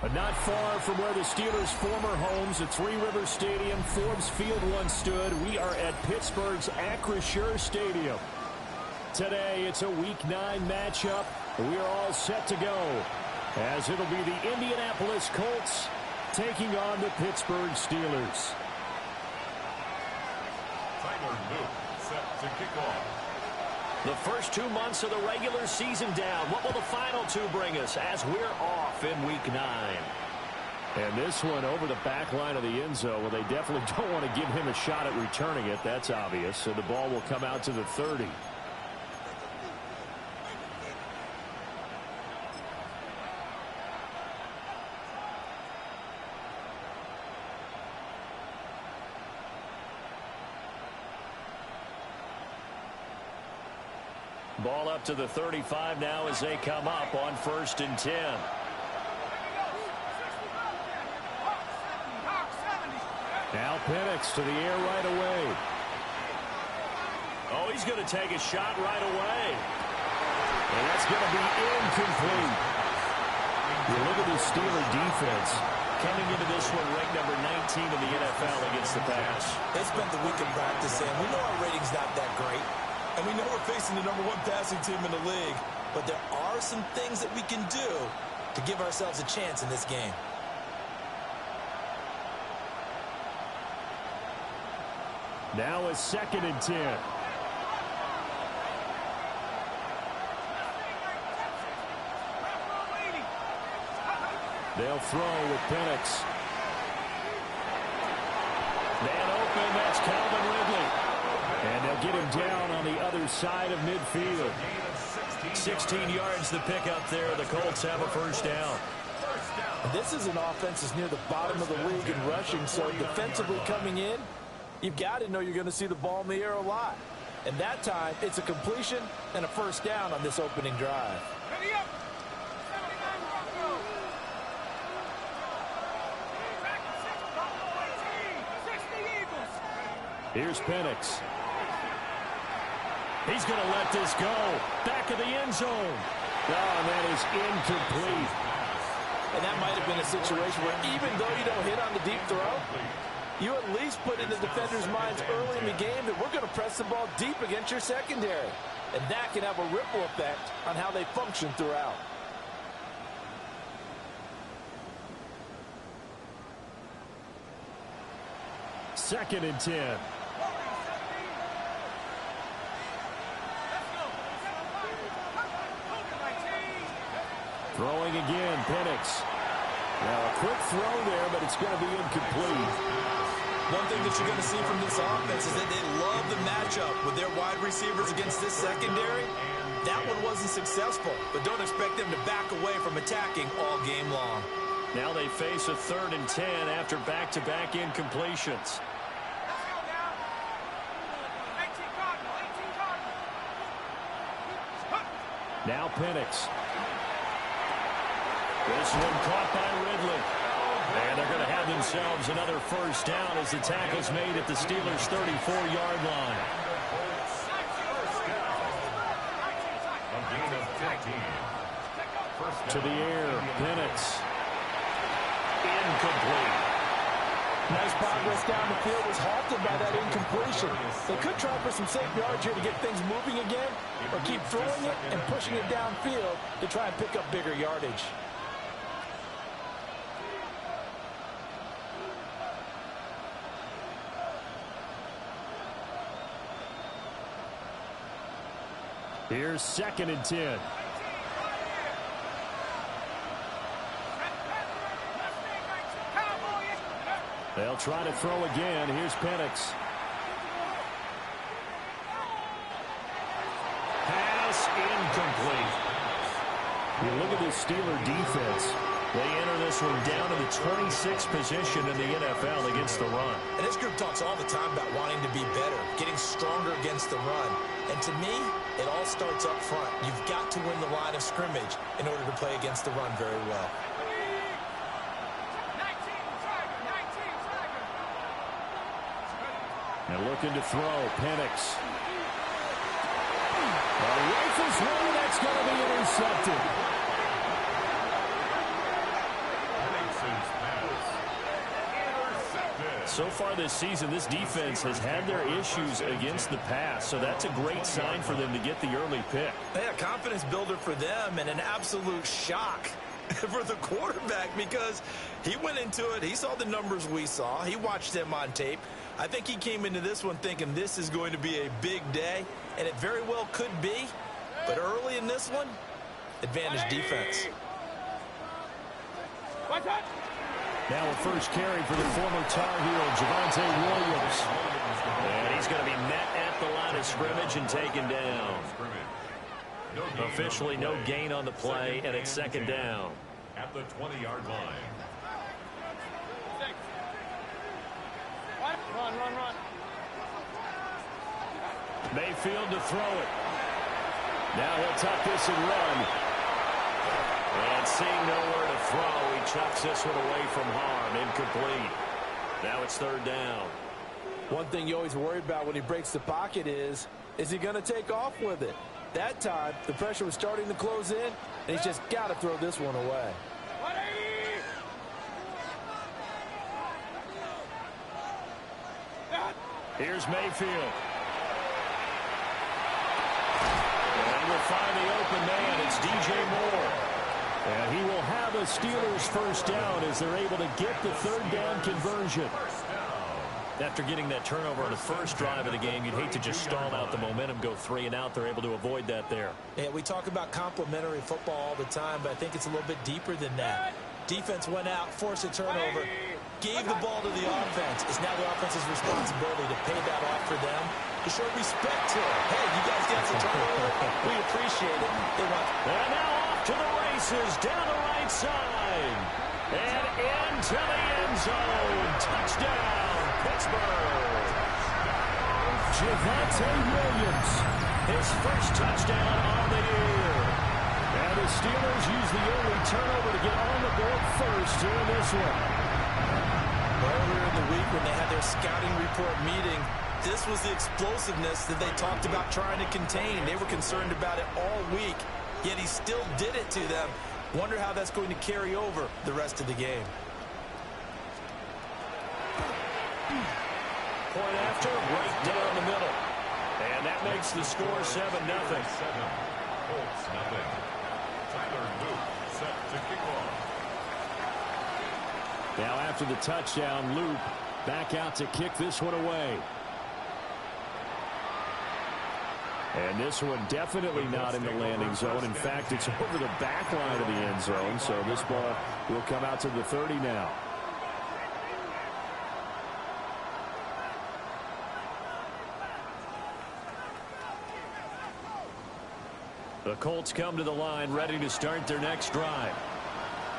But not far from where the Steelers' former homes at Three Rivers Stadium, Forbes Field once stood, we are at Pittsburgh's Acrisure Stadium. Today, it's a Week 9 matchup. We are all set to go, as it'll be the Indianapolis Colts taking on the Pittsburgh Steelers. Timer new, set to kick off. The first 2 months of the regular season down. What will the final two bring us as we're off in Week 9? And this one over the back line of the end zone. Well, they definitely don't want to give him a shot at returning it. That's obvious. So the ball will come out to the 30. Ball up to the 35 now as they come up on 1st and 10. Now Penix to the air right away. Oh, he's going to take a shot right away. And that's going to be incomplete. You look at the Steeler defense coming into this one ranked number 19 in the NFL against the pass. They spent the week in practice, and we know our rating's not that great. And we know we're facing the #1 passing team in the league. But there are some things that we can do to give ourselves a chance in this game. Now a 2nd and 10. They'll throw with Penix. Man open, that's Calvin Ridley. And they'll get him down on the other side of midfield. 16 yards the pickup there. The Colts have a first down. This is an offense that's near the bottom of the league in rushing, so defensively coming in, you've got to know you're going to see the ball in the air a lot. And that time, it's a completion and a first down on this opening drive. Here's Penix. He's going to let this go. Back of the end zone. Oh, and that is incomplete. And that might have been a situation where even though you don't hit on the deep throw, you at least put in the defender's minds early in the game that we're going to press the ball deep against your secondary. And that can have a ripple effect on how they function throughout. Second and 10. Throwing again, Penix. Now a quick throw there, but it's going to be incomplete. One thing that you're going to see from this offense is that they love the matchup with their wide receivers against this secondary. That one wasn't successful, but don't expect them to back away from attacking all game long. Now they face a 3rd and 10 after back-to-back incompletions. Now Penix. This one caught by Ridley. And they're going to have themselves another first down as the tackle's made at the Steelers' 34-yard line. To the air, Penix. Incomplete. Nice progress down the field was halted by that incompletion. They could try for some safe yards here to get things moving again, or keep throwing it and pushing it downfield to try and pick up bigger yardage. Here's 2nd and 10. They'll try to throw again. Here's Penix. Pass incomplete. You look at the Steeler defense. They enter this one down in the 26th position in the NFL against the run. And this group talks all the time about wanting to be better, getting stronger against the run. And to me, it all starts up front. You've got to win the line of scrimmage in order to play against the run very well. And looking to throw, Penix. Rifles one, that's going to be intercepted. So far this season, this defense has had their issues against the pass, so that's a great sign for them to get the early pick. Yeah, confidence builder for them and an absolute shock for the quarterback because he went into it. He saw the numbers we saw. He watched them on tape. I think he came into this one thinking this is going to be a big day, and it very well could be. But early in this one, advantage defense. Now a first carry for the former Tar Heel, Javonte Williams. And he's going to be met at the line of scrimmage and taken down. Officially no gain on the play, and it's second down. At the 20-yard line. Run. Mayfield to throw it. Now he'll tuck this and run. And seeing nowhere to throw, he chucks this one away from harm. Incomplete. Now it's third down. One thing you always worry about when he breaks the pocket is he going to take off with it? That time, the pressure was starting to close in, and he's just got to throw this one away. Here's Mayfield. And we'll find the open man. It's DJ Moore. And he will have a Steelers first down as they're able to get the third down conversion. After getting that turnover on the first drive of the game, you'd hate to just stall out the momentum, go 3 and out. They're able to avoid that there. Yeah, we talk about complementary football all the time, but I think it's a little bit deeper than that. Defense went out, forced a turnover, gave the ball to the offense. It's now the offense's responsibility to pay that off for them, to show respect to it. Hey, you guys got some turnover. We appreciate it. They want. And now off to the races down the right side. And into the end zone. Touchdown, Pittsburgh. Javonte Williams, his first touchdown on the year. And the Steelers use the early turnover to get on the board first here in this one. Earlier in the week when they had their scouting report meeting, this was the explosiveness that they talked about trying to contain. They were concerned about it all week, yet he still did it to them. Wonder how that's going to carry over the rest of the game. Point after, right down the middle. And that makes the score 7-0. Colts, nothing. Tyler Luke set to kick off. Now after the touchdown, Loop back out to kick this one away. And this one definitely not in the landing zone. In fact, it's over the back line of the end zone. So this ball will come out to the 30 now. The Colts come to the line ready to start their next drive.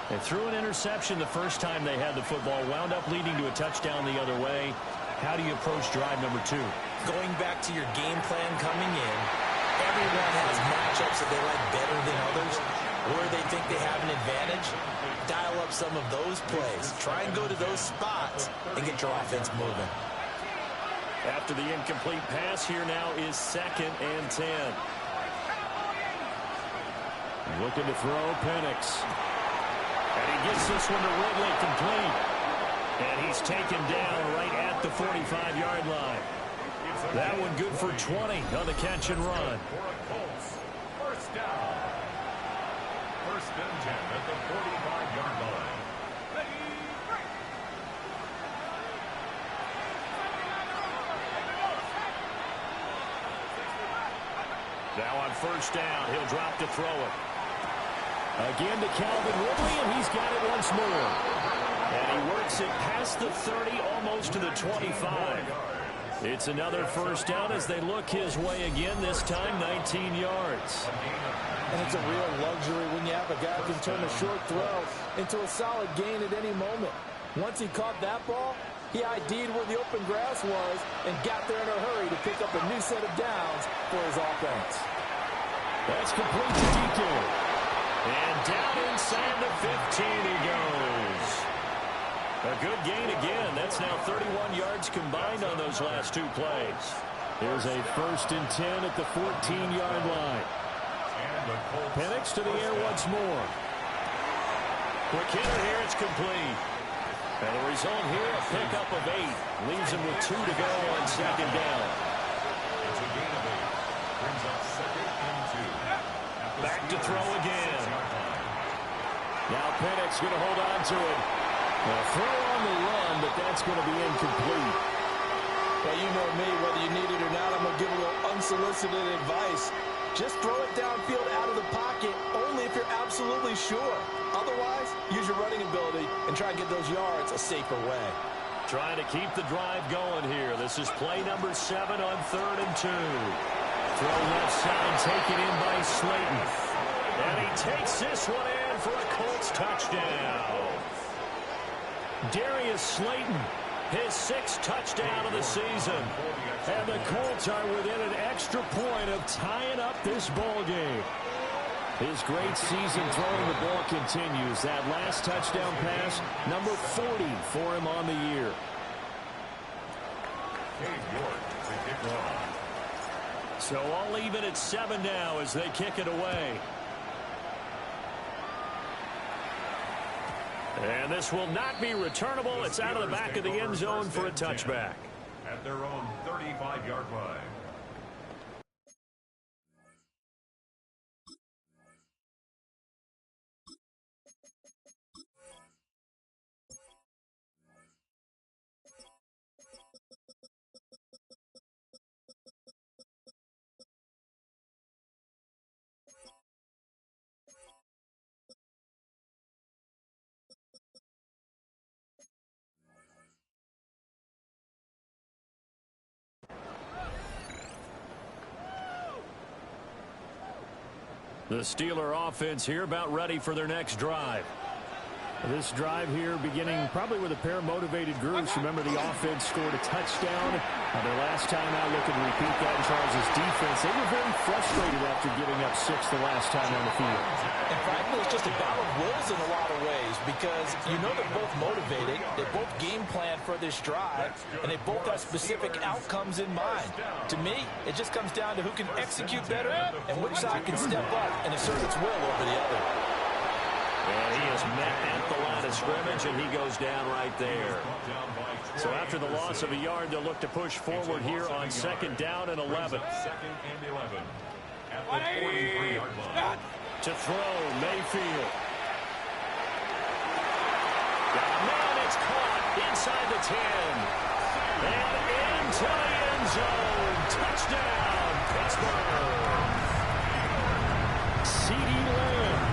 They threw an interception the first time they had the football, wound up leading to a touchdown the other way. How do you approach drive number 2? Going back to your game plan coming in, everyone has matchups that they like better than others, where they think they have an advantage. Dial up some of those plays. Try and go to those spots and get your offense moving. After the incomplete pass, here now is 2nd and 10. Looking to throw, Penix. And he gets this one to Ridley, complete. And he's taken down right at the 45-yard line. That one good for 20 on the catch and run. First down. First and 10 at the 45-yard line. Now on first down, he'll drop to throw it. Again to Calvin Ridley, and he's got it once more. And he works it past the 30, almost to the 25. It's another first down as they look his way again, this time 19 yards. And it's a real luxury when you have a guy who can turn a short throw into a solid gain at any moment. Once he caught that ball, he ID'd where the open grass was and got there in a hurry to pick up a new set of downs for his offense. That's complete to DK. And down inside the 15 he goes. A good gain again. That's now 31 yards combined on those last 2 plays. Here's a 1st and 10 at the 14-yard line. Penix to the air once more. Quick hitter here. It's complete. And the result here, a pickup of 8. Leaves him with 2 to go on second down. It's a gain of 8. Brings up 2nd and 2. Back to throw again. Now Pennick's going to hold on to it. A throw on the run, but that's going to be incomplete. Well, you know me, whether you need it or not, I'm going to give a little unsolicited advice. Just throw it downfield out of the pocket, only if you're absolutely sure. Otherwise, use your running ability and try and get those yards a safer way. Trying to keep the drive going here. This is play number 7 on 3rd and 2. Throw left side, taken in by Slayton. And he takes this one in for a Colts touchdown. Darius Slayton, his 6th touchdown of the season. And the Colts are within an extra point of tying up this ball game. His great season throwing the ball continues. That last touchdown pass, number 40 for him on the year. So all even at 7 now as they kick it away. And this will not be returnable. It's out of the back of the end zone for a touchback. At their own 35-yard line. The Steeler offense here about ready for their next drive. This drive here beginning probably with a pair of motivated groups. Remember, the offense scored a touchdown. Their last time out, looking to repeat that in Charles' defense. They were very frustrated after giving up 6 the last time on the field. And frankly, it's just a battle of wills in a lot of ways because you know they're both motivated. They both game plan for this drive, and they both have specific outcomes in mind. To me, it just comes down to who can execute better and which side can step up and assert its will over the other. And he is met at the line of scrimmage, and he goes down right there. So after the loss of a yard, they'll look to push forward here on 2nd down and 11. 2nd and 11. At the 43-yard line. To throw, Mayfield. Man, it's caught inside the 10. And into the end zone. Touchdown, Pittsburgh. CeeDee Lamb,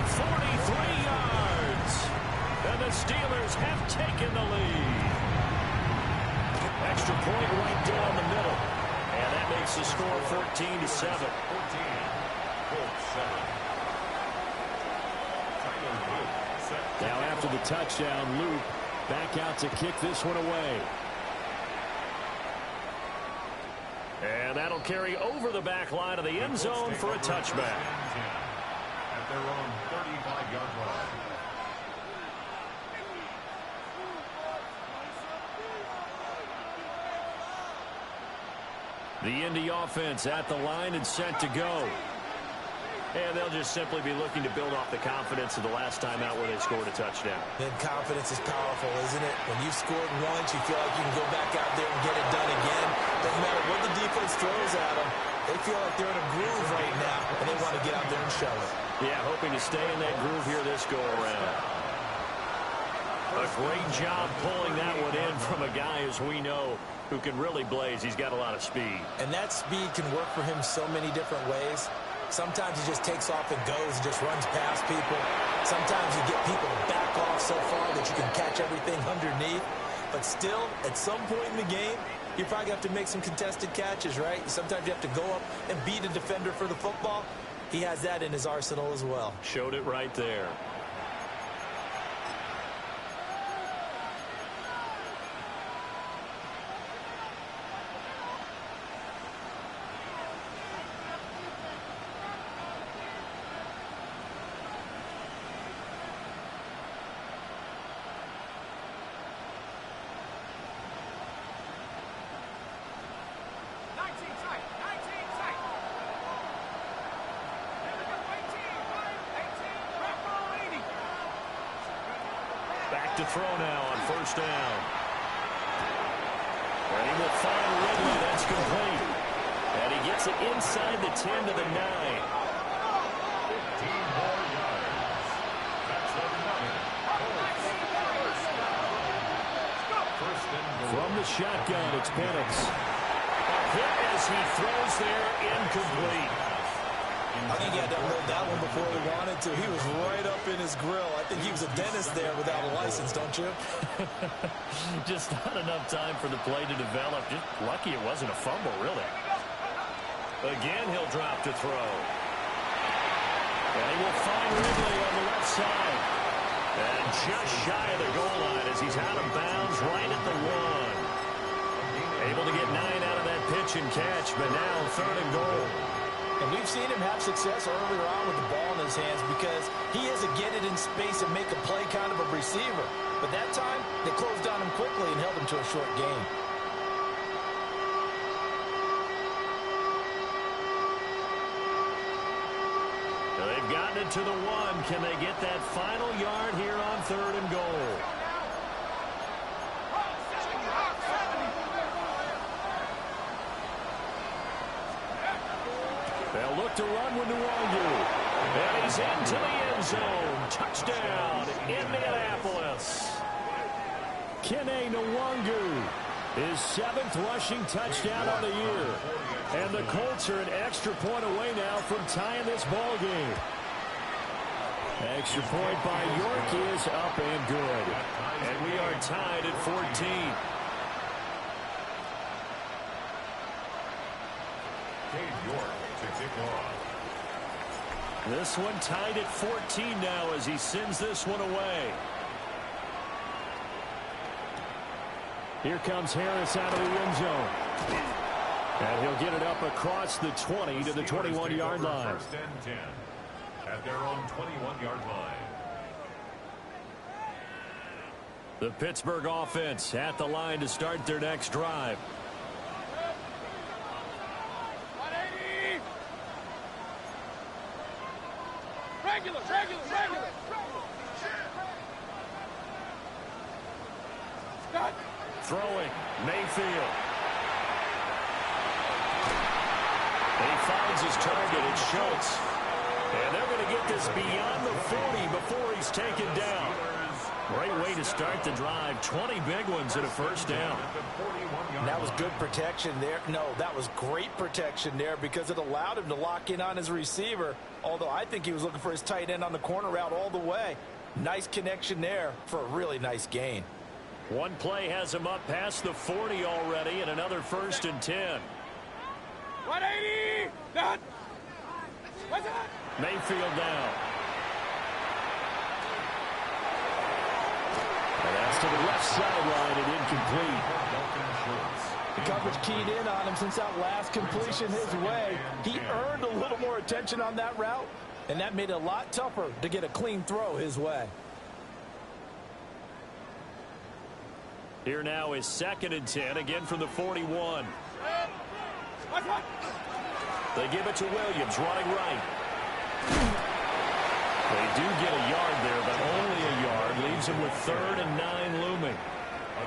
43 yards. And the Steelers have taken the lead. Extra point right down the middle. And that makes the score 14-7. 14. Colts 7. Now after the touchdown, Luke back out to kick this one away. And that'll carry over the back line of the end zone for a touchback. At their own 35-yard line. The Indy offense at the line and set to go. And they'll just simply be looking to build off the confidence of the last time out where they scored a touchdown. Then confidence is powerful, isn't it? When you've scored once, you feel like you can go back out there and get it done again. Doesn't matter what the defense throws at them. They feel like they're in a groove right now, and they want to get out there and show it. Yeah, hoping to stay in that groove here this go-around. A great job pulling that one in from a guy, as we know, who can really blaze. He's got a lot of speed. And that speed can work for him so many different ways. Sometimes he just takes off and goes and just runs past people. Sometimes you get people to back off so far that you can catch everything underneath. But still, at some point in the game, you're probably going to have to make some contested catches, right? Sometimes you have to go up and beat a defender for the football. He has that in his arsenal as well. Showed it right there. Back to throw now on first down. And he will find Ridley. That's complete. And he gets it inside the 10 to the 9. 15 more yards. That's another. First and goal. From the shotgun, it's Penix. A hit as he throws there, incomplete. I think he had to unload that one before he wanted to. He was right up in his grill. I think he was a dentist there without a license, don't you? Just not enough time for the play to develop. Just lucky it wasn't a fumble, really. Again, he'll drop to throw. And he will find Ridley on the left side. And just shy of the goal line as he's out of bounds right at the 1. Able to get 9 out of that pitch and catch, but now third and goal. And we've seen him have success earlier on with the ball in his hands because he is a get it in space and make a play kind of a receiver. But that time, they closed on him quickly and held him to a short gain. They've gotten it to the 1. Can they get that final yard here on third and goal? They'll look to run with Nwangu. And he's into the end zone. Touchdown, Indianapolis. Kene Nwangu, his 7th rushing touchdown of the year. And the Colts are an extra point away now from tying this ball game. Extra point by York is up and good. And we are tied at 14. York to kick off. This one tied at 14 now as he sends this one away. Here comes Harris out of the end zone. And he'll get it up across the 20 to the 21-yard line. First and 10 at their own 21-yard line. The Pittsburgh offense at the line to start their next drive. Regular. Throwing, Mayfield. He finds his target, it's Schultz. And they're going to get this beyond the 40 before he's taken down. Great way to start the drive. 20 big ones and a first down. That was good protection there. No, that was great protection there because it allowed him to lock in on his receiver. Although I think he was looking for his tight end on the corner route all the way. Nice connection there for a really nice gain. One play has him up past the 40 already and another first and 10. 180! Done! What's that? Mayfield down. And that's to the left sideline and incomplete. The coverage keyed in on him since that last completion his way. He earned a little more attention on that route, and that made it a lot tougher to get a clean throw his way. Here now is 2nd and 10, again from the 41. They give it to Williams, running right. They do get a yard there, but only a yard. Leaves him with 3rd and 9 looming.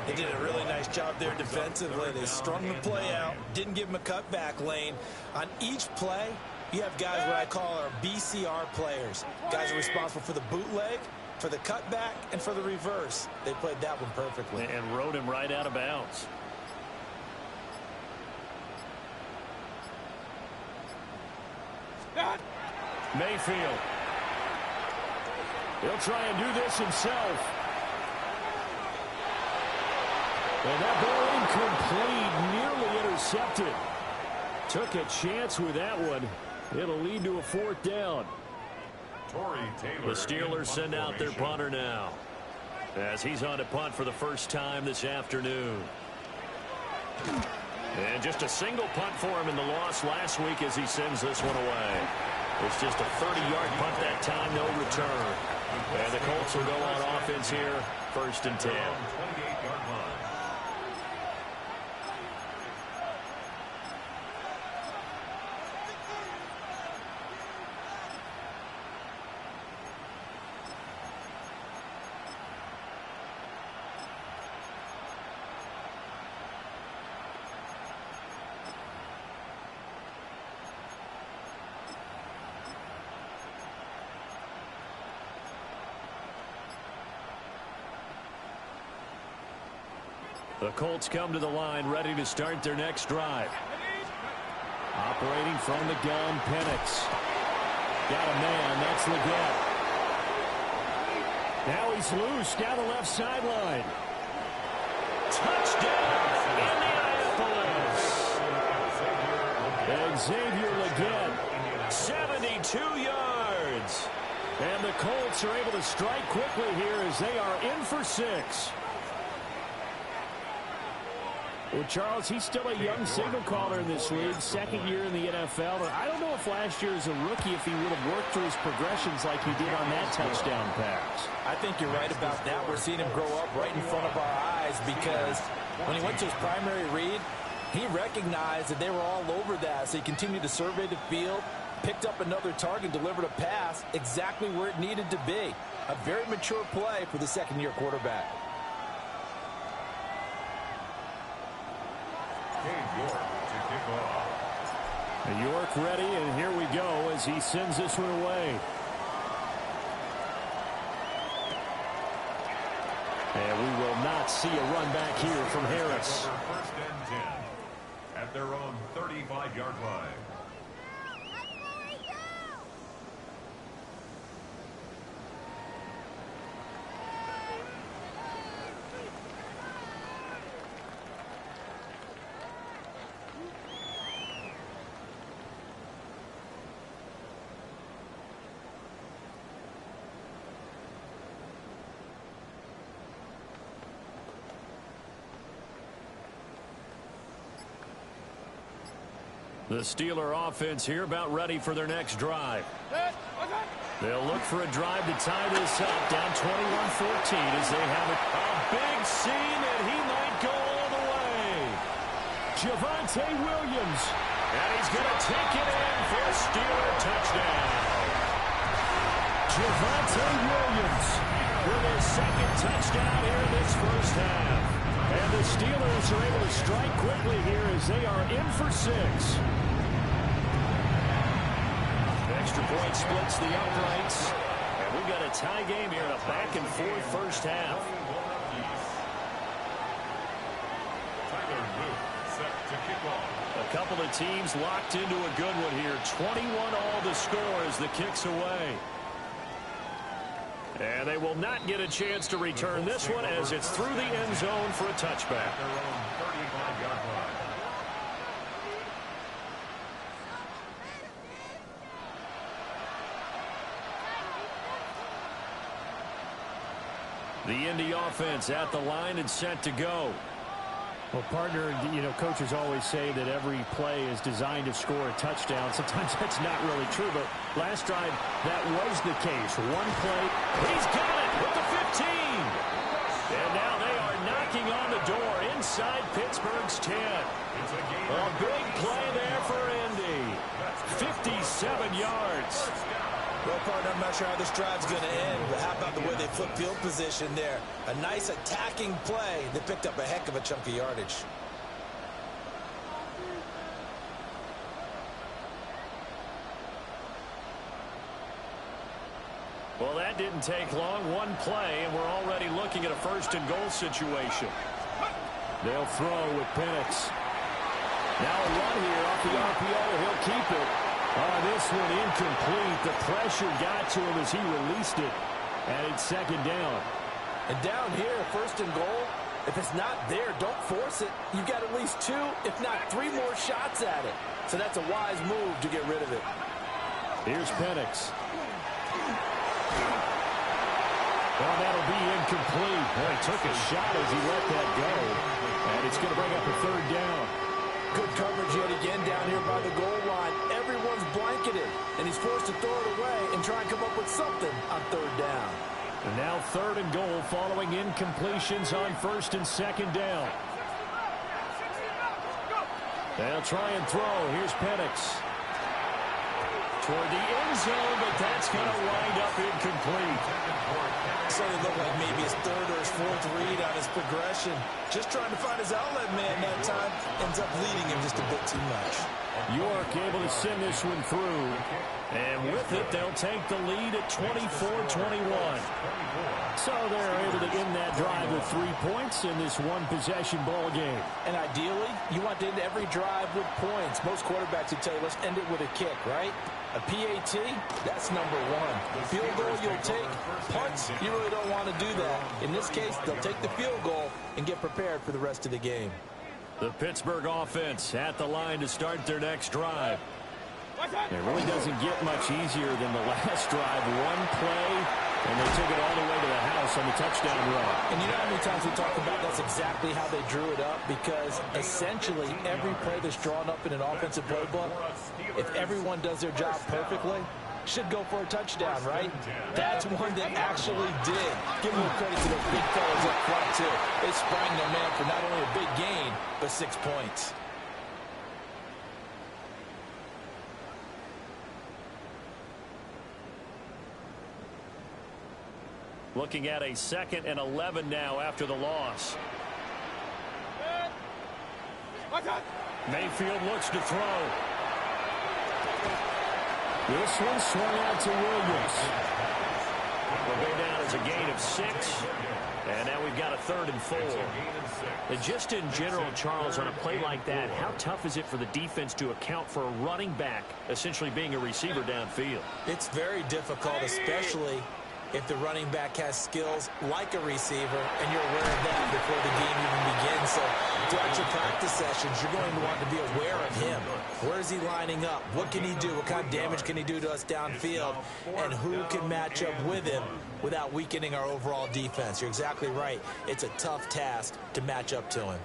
They did a really nice job there defensively. They strung the play out, didn't give him a cutback lane. On each play, you have guys what I call our BCR players. Guys are responsible for the bootleg, for the cutback, and for the reverse. They played that one perfectly. And rode him right out of bounds. Mayfield. He'll try and do this himself. And that ball incomplete, nearly intercepted. Took a chance with that one. It'll lead to a 4th down. The Steelers send out their punter now, as he's on to punt for the first time this afternoon. And just a single punt for him in the loss last week as he sends this one away. It's just a 30-yard punt that time, no return. And the Colts will go on offense here, 1st and 10. 28-yard line. The Colts come to the line, ready to start their next drive. Operating from the gun, Penix. Got a man, that's Leggett. Now he's loose down the left sideline. Touchdown, Indianapolis. Xavier Leggett, 72 yards. And the Colts are able to strike quickly here as they are in for 6. Well, Charles, he's still a young signal caller in this league, second year in the NFL. And I don't know if last year as a rookie if he would have worked through his progressions like he did on that touchdown pass. I think you're right about that. We're seeing him grow up right in front of our eyes because when he went to his primary read, he recognized that they were all over that. So he continued to survey the field, picked up another target, delivered a pass exactly where it needed to be. A very mature play for the second-year quarterback. York ready, and here we go as he sends this one away. And we will not see a run back here from Harris. First and 10 at their own 35-yard line. The Steeler offense here about ready for their next drive. They'll look for a drive to tie this up, down 21-14 as they have a big seam, and he might go all the way. Javonte Williams, and he's going to take it in for a Steeler touchdown. Javonte Williams with his second touchdown here in this first half. And the Steelers are able to strike quickly here as they are in for 6. Extra point splits the uprights. And we've got a tie game here in a back-and-forth first half. A couple of teams locked into a good one here. 21 all to score as the kick's away. And they will not get a chance to return this one as it's through the end zone for a touchback. The Indy offense at the line and set to go. Well, partner, you know, coaches always say that every play is designed to score a touchdown. Sometimes that's not really true, but last drive, that was the case. One play, he's got it with the 15. And now they are knocking on the door inside Pittsburgh's 10. A big play there for Indy. 57 yards. Well, partner, I'm not sure how this drive's going to end, but how about the way they flip field position there? A nice attacking play. They picked up a heck of a chunk of yardage. Well, that didn't take long. One play, and we're already looking at a first-and-goal situation. They'll throw with Penix. Now a run here off the RPO. He'll keep it. This one incomplete. The pressure got to him as he released it. And it's second down. And down here, first and goal, if it's not there, don't force it. You've got at least 2, if not 3 more shots at it. So that's a wise move to get rid of it. Here's Penix. Well, that'll be incomplete. Boy, he took a shot as he let that go. And it's going to bring up a third down. Good coverage yet again down here by the goal line. Everyone's blanketed, and he's forced to throw it away and try and come up with something on third down. And now third and goal following incompletions on first and second down. They'll try and throw. Here's Penix. Toward the end zone, but that's going to wind up incomplete. So it looked like maybe his third or his fourth read on his progression. Just trying to find his outlet man that time. Ends up leading him just a bit too much. York able to send this one through. And with it, they'll take the lead at 24-21. So they're able to end that drive with 3 points in this one-possession ball game. And ideally, you want to end every drive with points. Most quarterbacks would tell you, let's end it with a kick, right? A PAT, that's number one. Field goal you'll take. Punts, you really don't want to do that. In this case, they'll take the field goal and get prepared for the rest of the game. The Pittsburgh offense at the line to start their next drive. It really doesn't get much easier than the last drive. One play, and they took it all the way to the house on the touchdown run. And you know how many times we talk about that's exactly how they drew it up? Because essentially every play that's drawn up in an offensive playbook, if everyone does their job perfectly, should go for a touchdown, right? That's one that actually did. Give them credit to those big fellas up front, too. They sprang their man for not only a big gain, but 6 points. Looking at a 2nd and 11 now after the loss. Mayfield looks to throw. This one swung out to Williams. Will go down as a gain of 6. And now we've got a 3rd and 4. And just in general, Charles, on a play like that, how tough is it for the defense to account for a running back essentially being a receiver downfield? It's very difficult, especially if the running back has skills like a receiver, and you're aware of that before the game even begins. So throughout your practice sessions, you're going to want to be aware of him. Where is he lining up? What can he do? What kind of damage can he do to us downfield? And who can match up with him without weakening our overall defense? You're exactly right. It's a tough task to match up to him.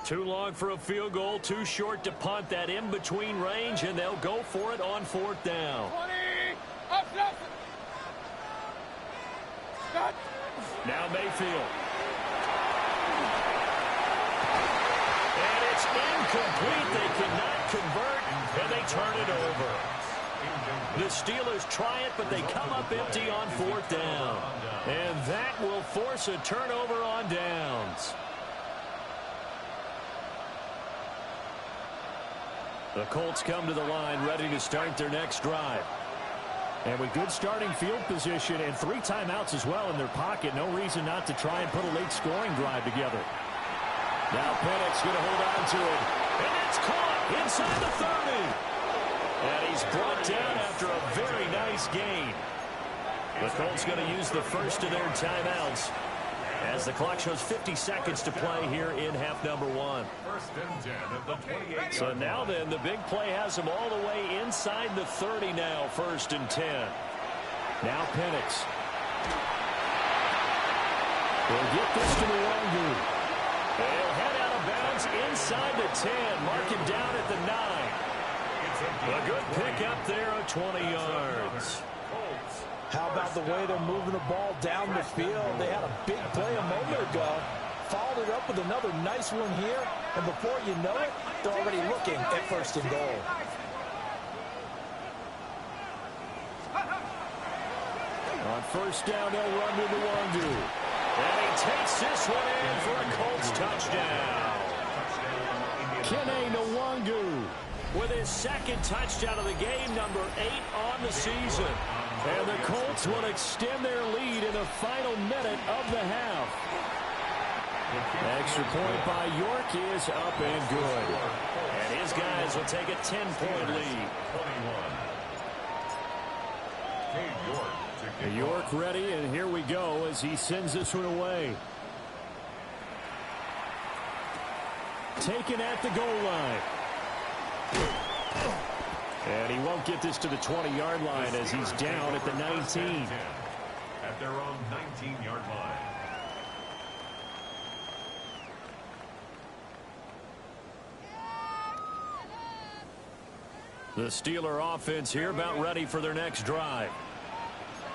Too long for a field goal, too short to punt. That in-between range, and they'll go for it on 4th down. 20, up, Cut. Now Mayfield. And it's incomplete. They cannot convert, and they turn it over. The Steelers try it, but they come up empty on 4th down. And that will force a turnover on downs. The Colts come to the line, ready to start their next drive. And with good starting field position and 3 timeouts as well in their pocket, no reason not to try and put a late scoring drive together. Now Penix going to hold on to it. And it's caught inside the 30. And he's brought down after a very nice gain. The Colts going to use the first of their timeouts as the clock shows 50 seconds to play here in half number 1. So now then, the big play has them all the way inside the 30 now, 1st and 10. Now Penix. They'll get this to Nwangu. They'll head out of bounds inside the 10. Mark him down at the 9. A good pick up there of 20 yards. How about the way they're moving the ball down the field? They had a big play a moment ago. Followed it up with another nice one here. And before you know it, they're already looking at 1st and goal. On 1st down, they'll run to Nwangu. And he takes this one in for a Colts touchdown. Kene Nwangu with his 2nd touchdown of the game, number 8 on the season. And the Colts will extend their lead in the final minute of the half. Extra point by York is up and good. And his guys will take a 10-point lead. York ready, and here we go as he sends this one away. Taken at the goal line. And he won't get this to the 20-yard line as he's down at the 19. At their own 19-yard line. The Steeler offense here about ready for their next drive.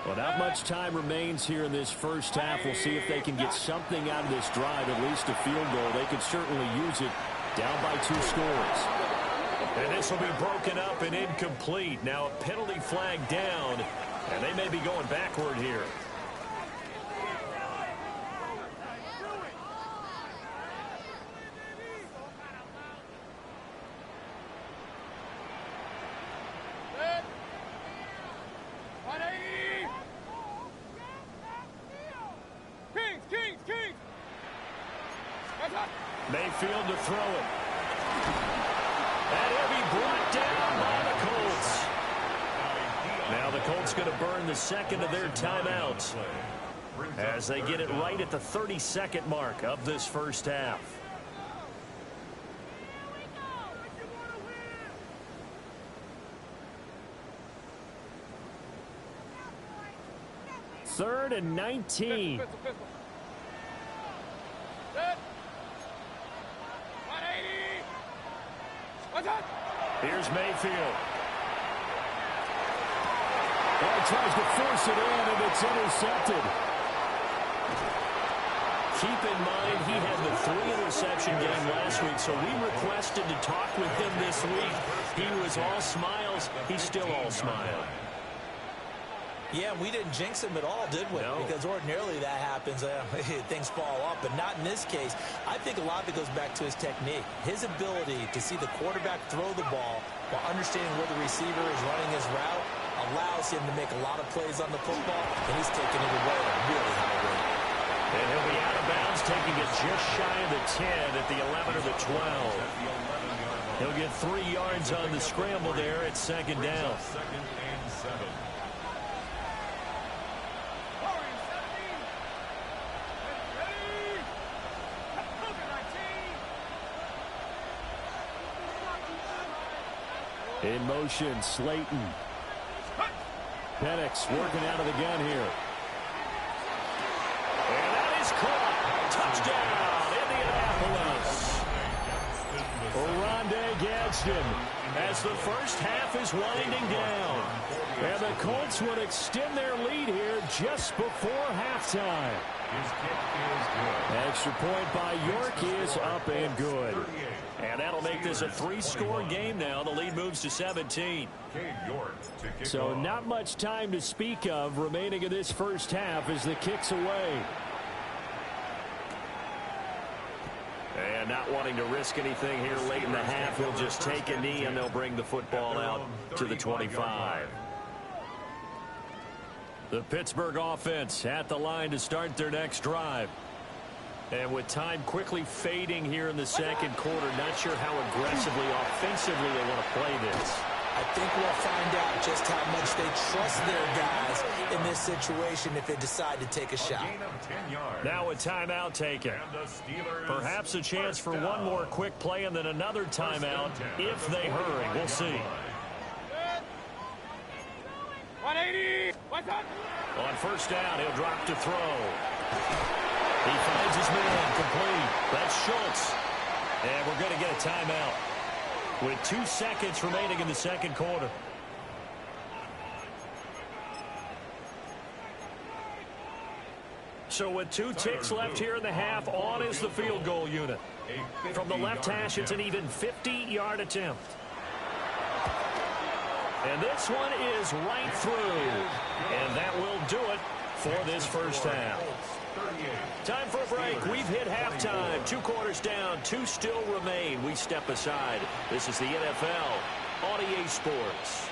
Well, not much time remains here in this first half. We'll see if they can get something out of this drive, at least a field goal. They could certainly use it down by 2 scores. And this will be broken up and incomplete. Now a penalty flag down, and they may be going backward here. Mayfield to throw it. And he'll be brought down by the Colts. Now the Colts going to burn the second of their timeouts as they get it right at the 32nd mark of this first half. Third and 19. Here's Mayfield. Well, he tries to force it in, and it's intercepted. Keep in mind, he had the 3-interception game last week, so we requested to talk with him this week. He was all smiles. He's still all smile. Yeah, we didn't jinx him at all, did we? No. Because ordinarily that happens. Things fall off, but not in this case. I think a lot of it goes back to his technique. His ability to see the quarterback throw the ball while understanding where the receiver is running his route allows him to make a lot of plays on the football, and he's taking it away at a really high rate. And he'll be out of bounds, taking it just shy of the 10 at the 11 or the 12. He'll get 3 yards on the scramble there at second down. Second and 7. In motion, Slayton. Penix working out of the gun here. And that is caught. Touchdown, Indianapolis. Oronde Gadsden as the first half is winding down. And the Colts would extend their lead here just before halftime. His kick is good. Extra point by York is up and good. And that'll make this a 3-score game now. The lead moves to 17. So not much time to speak of remaining in this first half as the kick's away. And not wanting to risk anything here late in the half, he'll just take a knee and they'll bring the football out to the 25. The Pittsburgh offense at the line to start their next drive. And with time quickly fading here in the second quarter, not sure how aggressively, offensively they want to play this. I think we'll find out just how much they trust their guys in this situation if they decide to take a shot. Now a timeout taken. Perhaps a chance for one more quick play and then another timeout if they hurry. We'll see. 180. What's up? On first down, he'll drop to throw. He finds his man complete. That's Schultz. And we're going to get a timeout with 2 seconds remaining in the second quarter. So with 2 ticks left here in the half, on is the field goal unit. From the left hash, it's an even 50-yard attempt. And this one is right through. And that will do it for this first half. Time for a break. We've hit halftime. 2 quarters down. 2 still remain. We step aside. This is the NFL on EA Sports.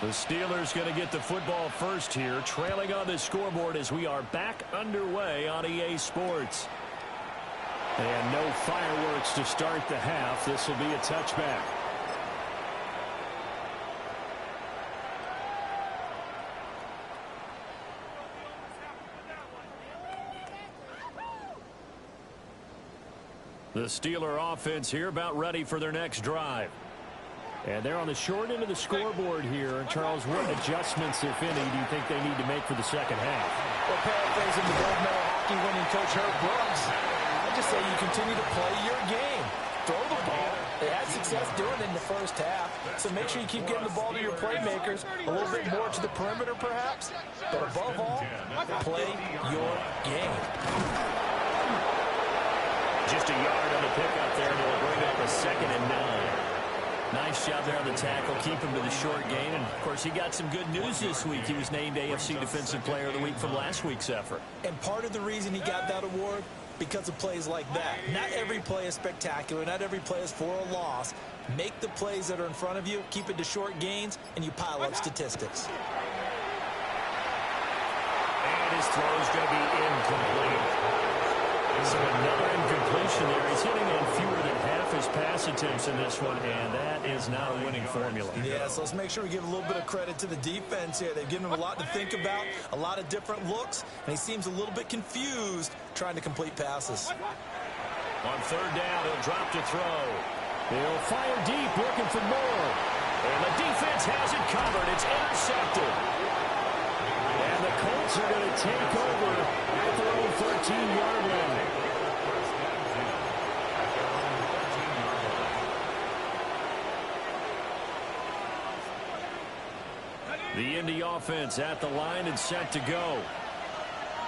The Steelers going to get the football first here, trailing on the scoreboard as we are back underway on EA Sports. And no fireworks to start the half. This will be a touchback. The Steeler offense here about ready for their next drive. And they're on the short end of the scoreboard here. And Charles, what adjustments, if any, do you think they need to make for the second half? Well, paraphrasing the gold medal hockey winning coach Herb Brooks, I just say you continue to play your game. Throw the ball, They had success doing it in the first half, so make sure you keep getting the ball to your playmakers, a little bit more to the perimeter perhaps, but above all, play your game. Just a yard on the pickup there, and it'll bring up a 2nd and 9. Nice job there on the tackle, keep him to the short gain, and of course he got some good news this week. He was named AFC Defensive Player of the Week from last week's effort. And part of the reason he got that award, because of plays like that. Not every play is spectacular, not every play is for a loss. Make the plays that are in front of you, keep it to short gains, and you pile up statistics. And his throw's going to be incomplete. So another incompletion there. He's hitting on fewer than half his pass attempts in this one, and that is not a winning formula. Yeah, so let's make sure we give a little bit of credit to the defense here. They've given him a lot to think about, a lot of different looks, and he seems a little bit confused trying to complete passes. On 3rd down, he'll drop to throw. He'll fire deep, looking for more. And the defense has it covered. It's intercepted. And the Colts are going to take over at their own 13-yard line. The Indy offense at the line and set to go.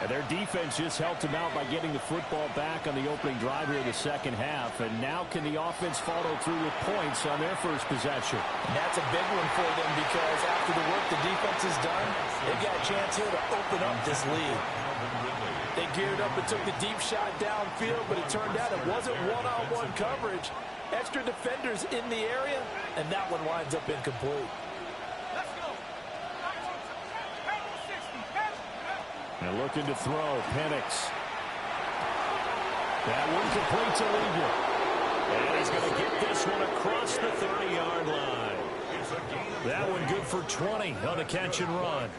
And their defense just helped them out by getting the football back on the opening drive here in the second half. And now can the offense follow through with points on their first possession? And that's a big one for them because after the work the defense has done, they've got a chance here to open up this lead. They geared up and took the deep shot downfield, but it turned out it wasn't one-on-one coverage. Extra defenders in the area, and that one winds up incomplete. And looking to throw, Penix. That one complete to Eagle. And he's going to get this one across the 30-yard line. That one good for 20 on the catch and run.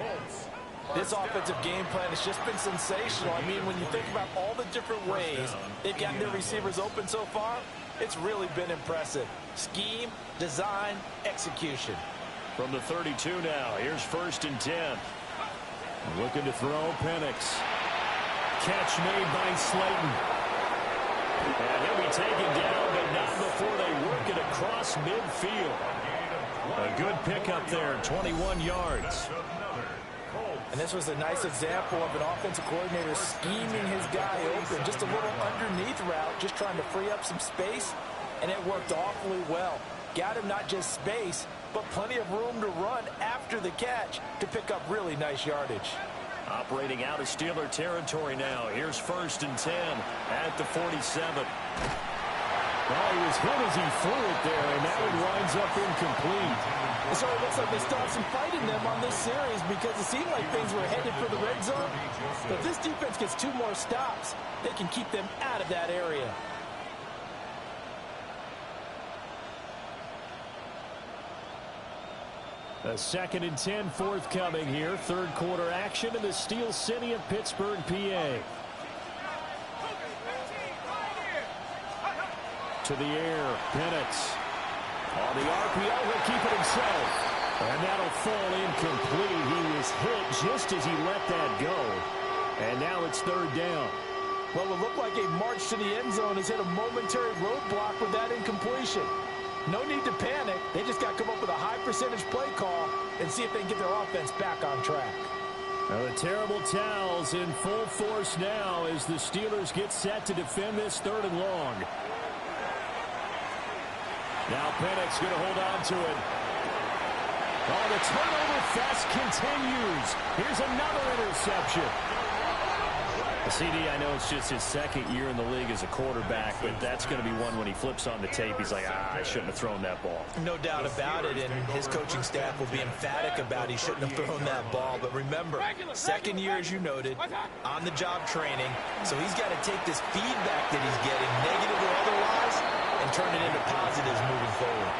This offensive game plan has just been sensational. I mean, when you think about all the different ways they've gotten their receivers open so far, it's really been impressive. Scheme, design, execution. From the 32 now, here's 1st and 10. Looking to throw, Penix. Catch made by Slayton. And he'll be taken down, but not before they work it across midfield. A good pickup there, 21 yards. And this was a nice example of an offensive coordinator scheming his guy open. Just a little underneath route, just trying to free up some space, and it worked awfully well. Got him not just space, but plenty of room to run after the catch to pick up really nice yardage. Operating out of Steeler territory now. Here's 1st and 10 at the 47. Well, he was hit as he threw it there, and that one winds up incomplete. So it looks like they still have some fight in them on this series because it seemed like things were headed for the red zone. But if this defense gets 2 more stops, they can keep them out of that area. A 2nd and 10 forthcoming here. 3rd quarter action in the Steel City of Pittsburgh, PA. To the air, Penix. On the RPO, he'll keep it himself. And that'll fall incomplete. He was hit just as he let that go. And now it's 3rd down. Well, it looked like a march to the end zone has hit a momentary roadblock with that incompletion. No need to panic. They just got to come up with a high percentage play call and see if they can get their offense back on track. Now the terrible towels in full force now as the Steelers get set to defend this 3rd and long. Now Penix going to hold on to it. Oh, the turnover fest continues. Here's another interception. CD, I know it's just his 2nd year in the league as a quarterback, but that's going to be one when he flips on the tape. He's like, I shouldn't have thrown that ball. No doubt about it, and his coaching staff will be emphatic about he shouldn't have thrown that ball. But remember, 2nd year, as you noted, on-the-job training, so he's got to take this feedback that he's getting, negative or otherwise, and turn it into positives moving forward.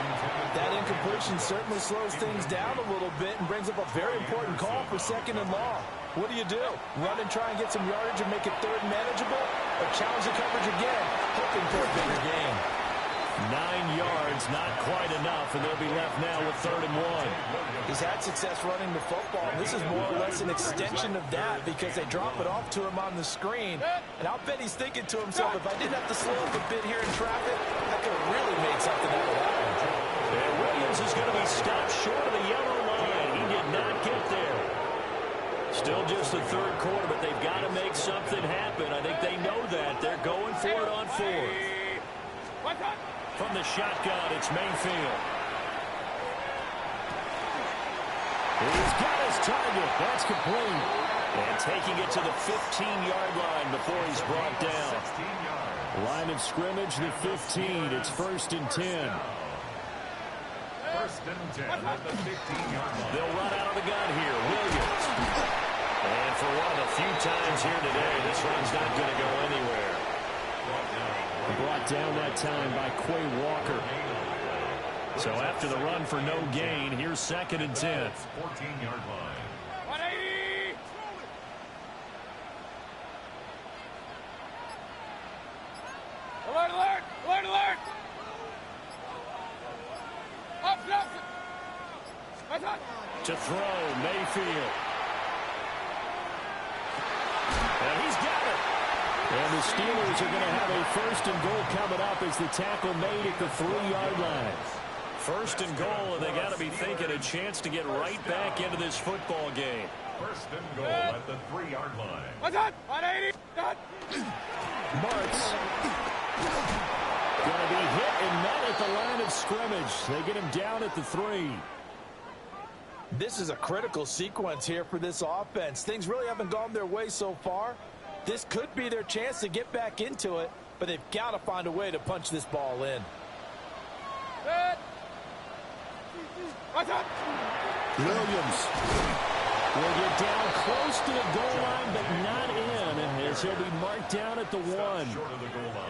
That incompletion certainly slows things down a little bit and brings up a very important call for 2nd and long. What do? Run and try and get some yardage and make it 3rd manageable, or challenge the coverage again, hoping for a bigger gain? 9 yards, not quite enough, and they'll be left now with 3rd and 1. He's had success running the football, and this is more or less an extension of that because they drop it off to him on the screen. And I'll bet he's thinking to himself, if I didn't have to slow up a bit here in traffic, I could have really made something out of that one. And Williams is going to be stopped short of the yellow line. He did not get there. Still just the 3rd quarter, but they've got to make something happen. I think they know that. They're going for it on 4th. From the shotgun, it's Mayfield. He's got his target. That's complete. And taking it to the 15-yard line before he's brought down. Line of scrimmage, the 15. It's 1st and 10. 1st and 10 at the 15-yard line. They'll run out of the gun here. Williams. And for one of the few times here today, this run's not going to go anywhere. Brought down that time by Quay Walker. So after the run for no gain, here's 2nd and 10. 14-yard line. 180! Alert, alert! Alert, alert! Up. To throw, Mayfield. And he's got it. And the Steelers are going to have a 1st and goal coming up as the tackle made at the 3-yard line. 1st and goal, and they got to be thinking a chance to get right back into this football game. 1st and goal at the 3-yard line. 180! Martz going to be hit and met at the line of scrimmage. They get him down at the 3. This is a critical sequence here for this offense. Things really haven't gone their way so far. This could be their chance to get back into it, but they've got to find a way to punch this ball in. Williams will get down close to the goal line, but not in, as he'll be marked down at the 1.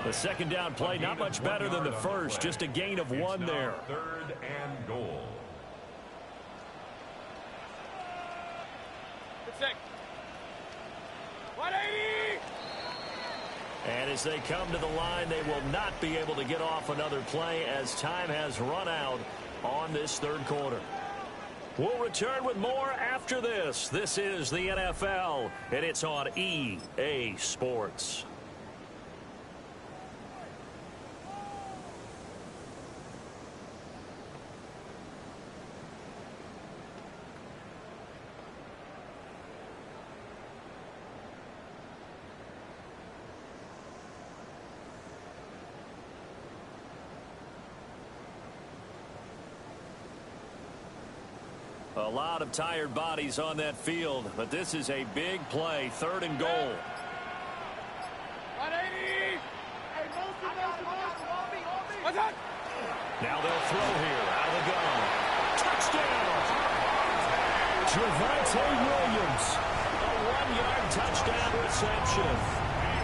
The 2nd down play, not much better than the 1st, just a gain of 1 there. 3rd and goal. Sick. 180! And as they come to the line, they will not be able to get off another play as time has run out on this 3rd quarter. We'll return with more after this. This is the NFL, and it's on EA Sports. A lot of tired bodies on that field, but this is a big play. 3rd and goal. 180! Now they'll throw here out of the gun. Touchdown! Javonte Williams. A 1-yard touchdown reception.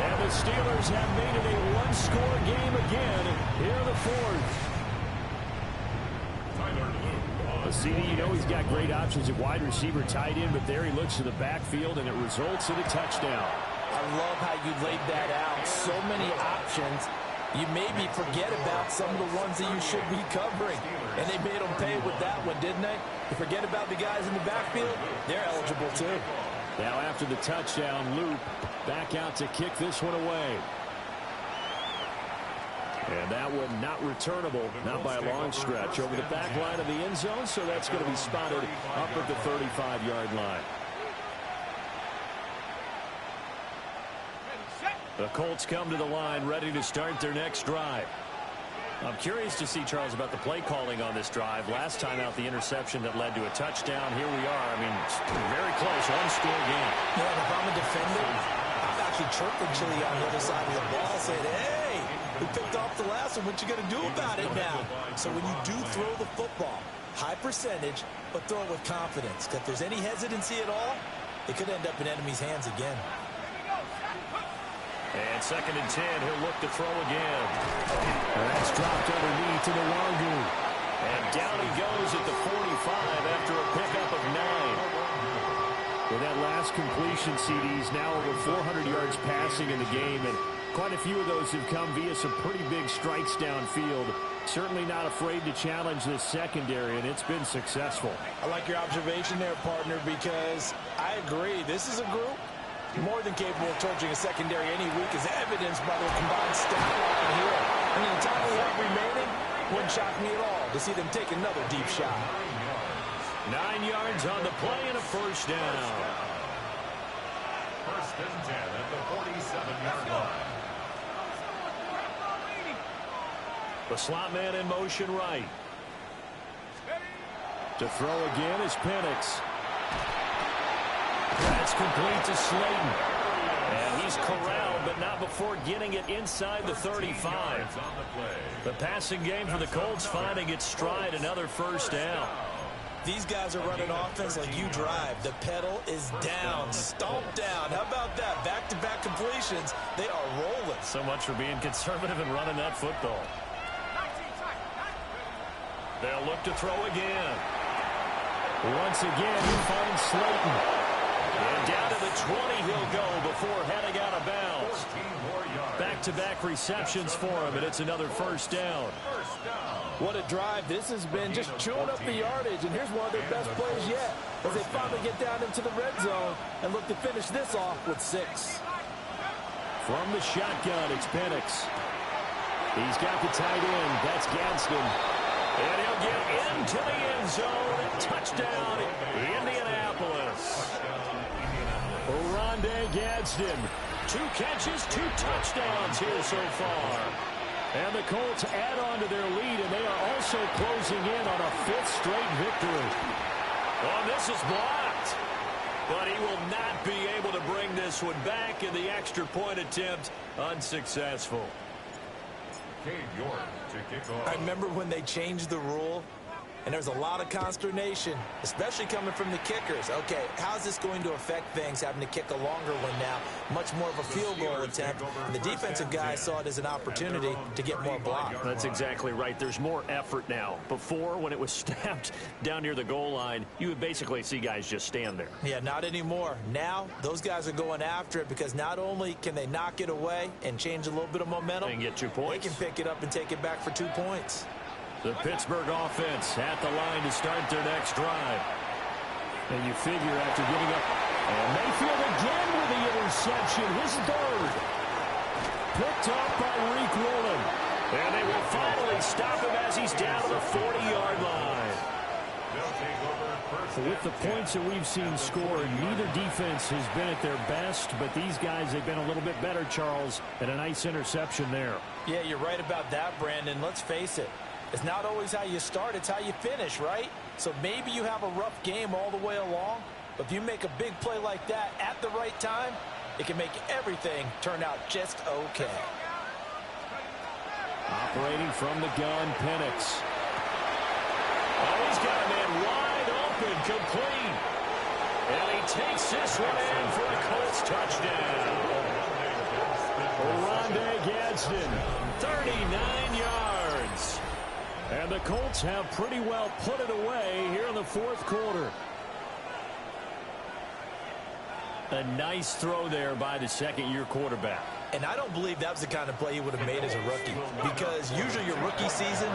And the Steelers have made it a 1-score game again. Here the 4th. CD, you know he's got great options at wide receiver, tight end, but there he looks to the backfield, and it results in a touchdown. I love how you laid that out. So many options. You maybe forget about some of the ones that you should be covering. And they made them pay with that one, didn't they? You forget about the guys in the backfield, they're eligible too. Now after the touchdown, Loop back out to kick this one away. And that one not returnable, not by a long stretch, over the back line of the end zone, so that's going to be spotted up at the 35-yard line. The Colts come to the line, ready to start their next drive. I'm curious to see, Charles, about the play calling on this drive. Last time out, the interception that led to a touchdown. Here we are. I mean, it's very close, 1-score game. Yeah, and if I'm a defender, I'm actually chirping Chili on the other side of the ball, saying, hey, we picked off the last one. What you going to do about it now? So when you do throw the football, high percentage, but throw it with confidence. Because if there's any hesitancy at all, it could end up in enemy's hands again. And 2nd and 10, he'll look to throw again. And that's dropped underneath to the Longu. And down he goes at the 45 after a pickup of 9. With that last completion, CD's now over 400 yards passing in the game, and quite a few of those have come via some pretty big strikes downfield. Certainly not afraid to challenge this secondary, and it's been successful. I like your observation there, partner, because I agree. This is a group more than capable of torching a secondary any week, as evidenced by their combined stat line here. And in the time we have remaining, wouldn't shock me at all to see them take another deep shot. 9 yards on the play and a first down. First and 10 at the 47-yard line. The slot man in motion right. To throw again is Penix. That's complete to Slayton. And he's corralled, but not before getting it inside the 35. The passing game for the Colts finding its stride, another first down. These guys are running offense like you drive. The pedal is down, stomped down. How about that? Back-to-back completions. They are rolling. So much for being conservative and running that football. They'll look to throw again. Once again, he finds Slayton. And down to the 20 he'll go before heading out of bounds. Back-to-back receptions for him, and it's another first down. What a drive. This has been just chewing up the yardage, and here's one of their best plays yet as they finally get down into the red zone and look to finish this off with 6. From the shotgun, it's Penix. He's got the tight end. That's Gadsden. And he'll get into the end zone. Touchdown, Indianapolis. Oronde Gadsden. 2 catches, 2 touchdowns here so far. And the Colts add on to their lead, and they are also closing in on a 5th straight victory. Well, this is blocked. But he will not be able to bring this one back, and the extra point attempt unsuccessful. I remember when they changed the rule, and there was a lot of consternation, especially coming from the kickers. Okay, how's this going to affect things, having to kick a longer one now? Much more of a field goal attempt. And the defensive guys saw it as an opportunity to get more block. That's exactly right. There's more effort now. Before, when it was snapped down near the goal line, you would basically see guys just stand there. Yeah, not anymore. Now, those guys are going after it because not only can they knock it away and change a little bit of momentum, and get 2 points. They can pick it up and take it back for 2 points. The Pittsburgh offense at the line to start their next drive. And you figure after giving up. And Mayfield again with the interception, his 3rd. Picked up by Reek Rowland. And they will finally stop him as he's down to the 40-yard line. With the points that we've seen scored, neither defense has been at their best, but these guys have been a little bit better, Charles, and a nice interception there. Yeah, you're right about that, Brandon. Let's face it. It's not always how you start, it's how you finish, right? So maybe you have a rough game all the way along, but if you make a big play like that at the right time, it can make everything turn out just okay. Operating from the gun, Penix. Oh, he's got a man wide open, complete. And he takes this one in for a Colts touchdown. Oronde Gadsden, 39 yards. And the Colts have pretty well put it away here in the 4th quarter. A nice throw there by the second-year quarterback. And I don't believe that was the kind of play he would have made as a rookie, because usually your rookie season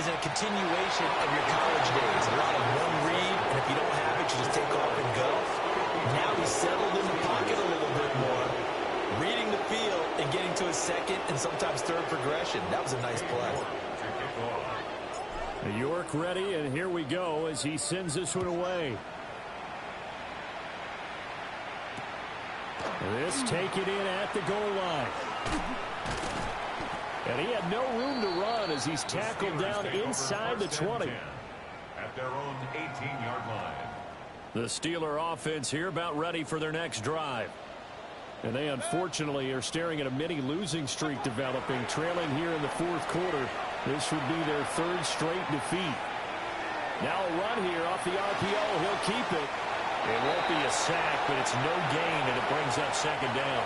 is a continuation of your college days. A lot of one read, and if you don't have it, you just take off and go. Now he's settled in the pocket a little bit more, reading the field and getting to his 2nd and sometimes 3rd progression. That was a nice play. York ready, and here we go as he sends this one away. This taken in at the goal line. And he had no room to run as he's tackled down inside the 20. At their own 18-yard line. The Steeler offense here about ready for their next drive. And they unfortunately are staring at a mini losing streak developing, trailing here in the 4th quarter. This would be their 3rd straight defeat. Now a run here off the RPO. He'll keep it. It won't be a sack, but it's no gain, and it brings up 2nd down.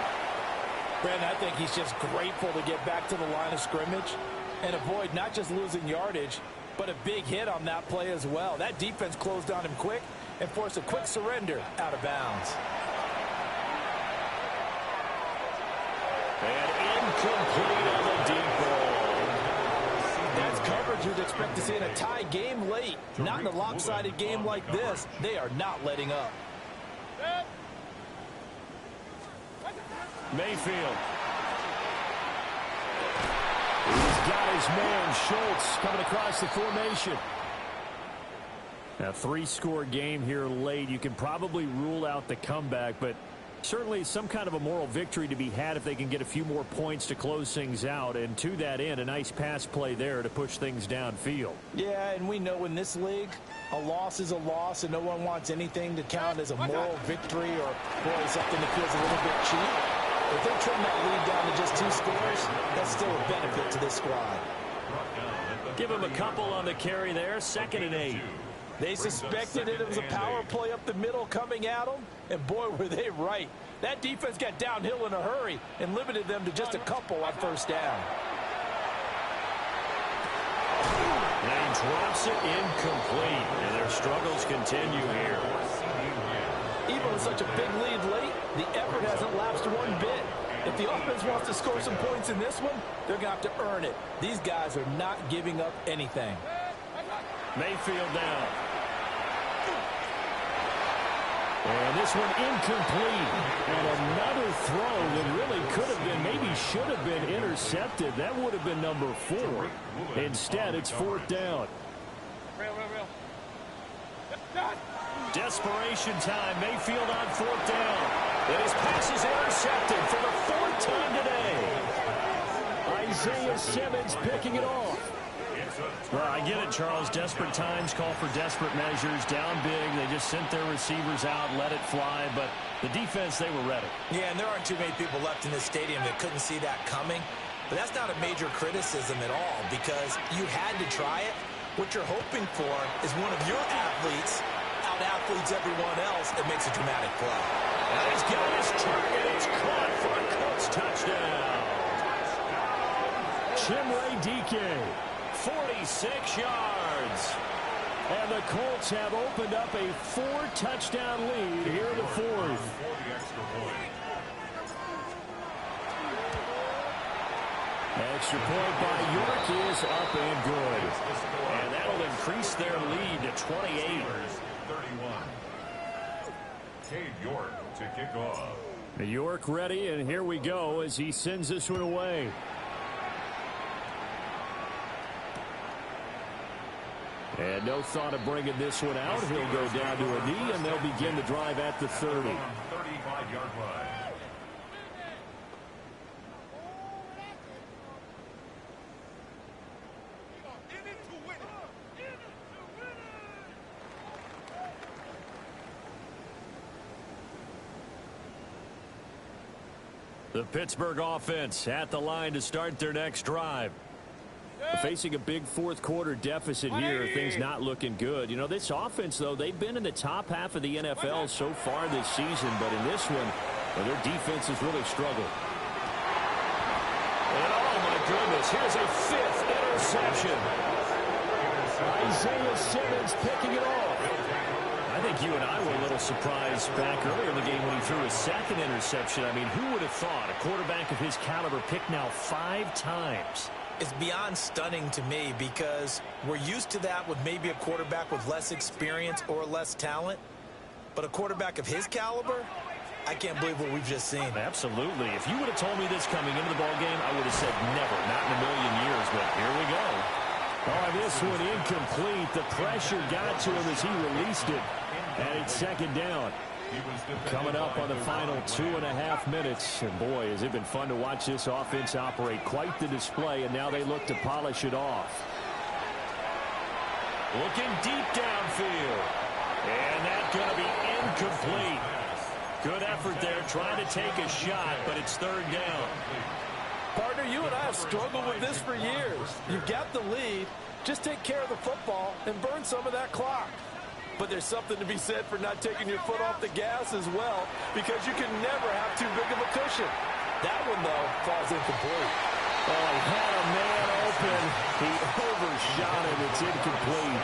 Brandon, I think he's just grateful to get back to the line of scrimmage and avoid not just losing yardage, but a big hit on that play as well. That defense closed on him quick and forced a quick surrender out of bounds. And incomplete on the deep ball. That's covered odds you'd expect to see in a tie game late. Not in a lopsided game like this. They are not letting up. Mayfield. He's got his man, Schultz, coming across the formation. A 3-score game here late. You can probably rule out the comeback, but certainly some kind of a moral victory to be had if they can get a few more points to close things out. And to that end, a nice pass play there to push things downfield. Yeah, and we know in this league, a loss is a loss, and no one wants anything to count as a moral victory or, boy, something that feels a little bit cheap. If they trim that lead down to just 2 scores, that's still a benefit to this squad. Give him a couple on the carry there, 2nd and 8. They suspected it was a power play up the middle coming at them, and boy, were they right. That defense got downhill in a hurry and limited them to just a couple on 1st down. And he drops it incomplete, and their struggles continue here. Even with such a big lead late, the effort hasn't lapsed one bit. If the offense wants to score some points in this one, they're going to have to earn it. These guys are not giving up anything. Mayfield down. And this one incomplete. And another throw that really could have been, maybe should have been intercepted. That would have been number 4. Instead, it's 4th down. Real. Desperation time. Mayfield on 4th down. And his pass is intercepted for the 4th time today. Isaiah Simmons picking it off. Well, I get it, Charles. Desperate times call for desperate measures. Down big, they just sent their receivers out, let it fly. But the defense, they were ready. Yeah, and there aren't too many people left in this stadium that couldn't see that coming. But that's not a major criticism at all because you had to try it. What you're hoping for is one of your athletes out-athletes everyone else and makes a dramatic play. And he's got his target. It's caught for a Colts touchdown. Chimere Dike. 46 yards. And the Colts have opened up a 4-touchdown lead here in the 4th. Extra point by York is up and good. And that'll increase their lead to 28. 31. Cade York to kick off. York ready, and here we go as he sends this one away. And no thought of bringing this one out. He'll go down to a knee, and they'll begin the drive at the 30. 35-yard line. The Pittsburgh offense at the line to start their next drive. Facing a big 4th quarter deficit here, things not looking good. You know, this offense, though, they've been in the top half of the NFL so far this season, but in this one, well, their defense has really struggled. And oh, my goodness, here's a 5th interception. Isaiah Simmons picking it off. I think you and I were a little surprised back earlier in the game when he threw his 2nd interception. I mean, who would have thought a quarterback of his caliber picked now 5 times? It's beyond stunning to me because we're used to that with maybe a quarterback with less experience or less talent. But a quarterback of his caliber, I can't believe what we've just seen. Absolutely. If you would have told me this coming into the ballgame, I would have said never, not in a million years. But here we go. Oh, this one incomplete. The pressure got to him as he released it. And it's 2nd down. Coming up on the final 2.5 minutes. And boy, has it been fun to watch this offense operate. Quite the display, and now they look to polish it off. Looking deep downfield. And that's going to be incomplete. Good effort there trying to take a shot, but it's 3rd down. Partner, you and I have struggled with this for years. You've got the lead. Just take care of the football and burn some of that clock. But there's something to be said for not taking your foot off the gas as well, because you can never have too big of a cushion. That one, though, falls incomplete. Oh, he had a man open. He overshot him. It's incomplete.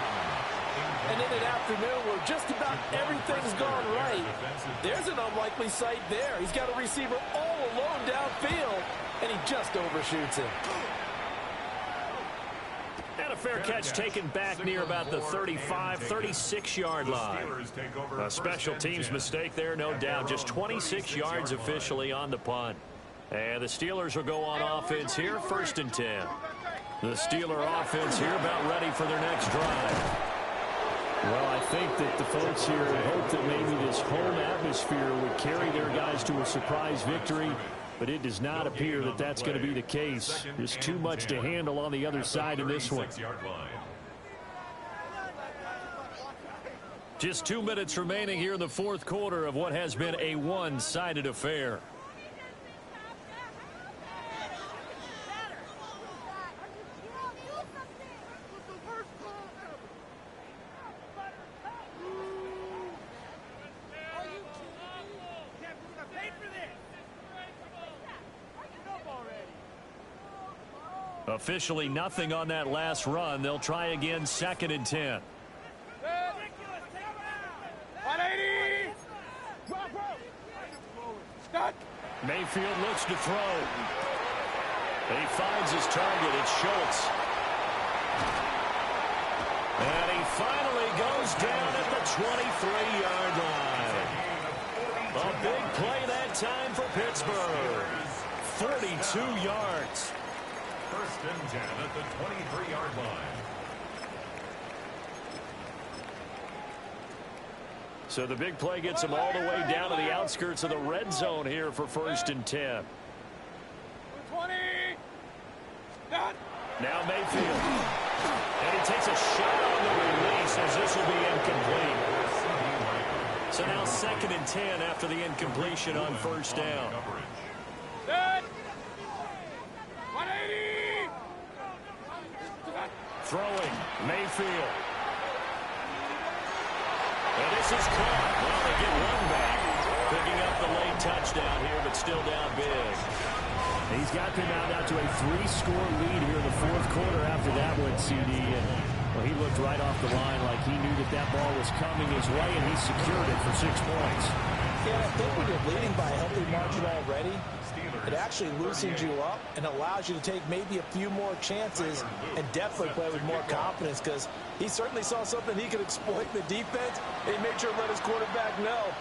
And in an afternoon where just about everything's gone right, there's an unlikely sight there. He's got a receiver all alone downfield, and he just overshoots him. And a fair catch taken back near about the 35, 36-yard line. A special teams mistake there, no doubt. Just 26 yards officially on the punt. And the Steelers will go on offense here, 1st and 10. The Steeler offense here about ready for their next drive. Well, I think that the folks here hope that maybe this home atmosphere would carry their guys to a surprise victory, but it does not appear that that's going to be the case. There's too much to handle on the other side of this one. Just 2 minutes remaining here in the 4th quarter of what has been a one-sided affair. Officially nothing on that last run. They'll try again, 2nd and 10. 180. Stop. Mayfield looks to throw. He finds his target. It's Schultz. And he finally goes down at the 23-yard line. A big play that time for Pittsburgh. 42 yards. 1st and 10 at the 23-yard line. So the big play gets him all the way down to the outskirts of the red zone here for 1st and 10. 20. Done. Now Mayfield. And he takes a shot on the release as this will be incomplete. So now 2nd and 10 after the incompletion on 1st down. Done. 180. Throwing, Mayfield. And this is caught. Well, they get one back. Picking up the late touchdown here, but still down big. He's got them out to a 3-score lead here in the 4th quarter after that one, CD. And, well, he looked right off the line like he knew that that ball was coming his way, and he secured it for 6 points. Yeah, I think when you're leading by a healthy margin already, it actually loosens you up and allows you to take maybe a few more chances and definitely play with more confidence, because he certainly saw something he could exploit in the defense, and he made sure to let his quarterback know,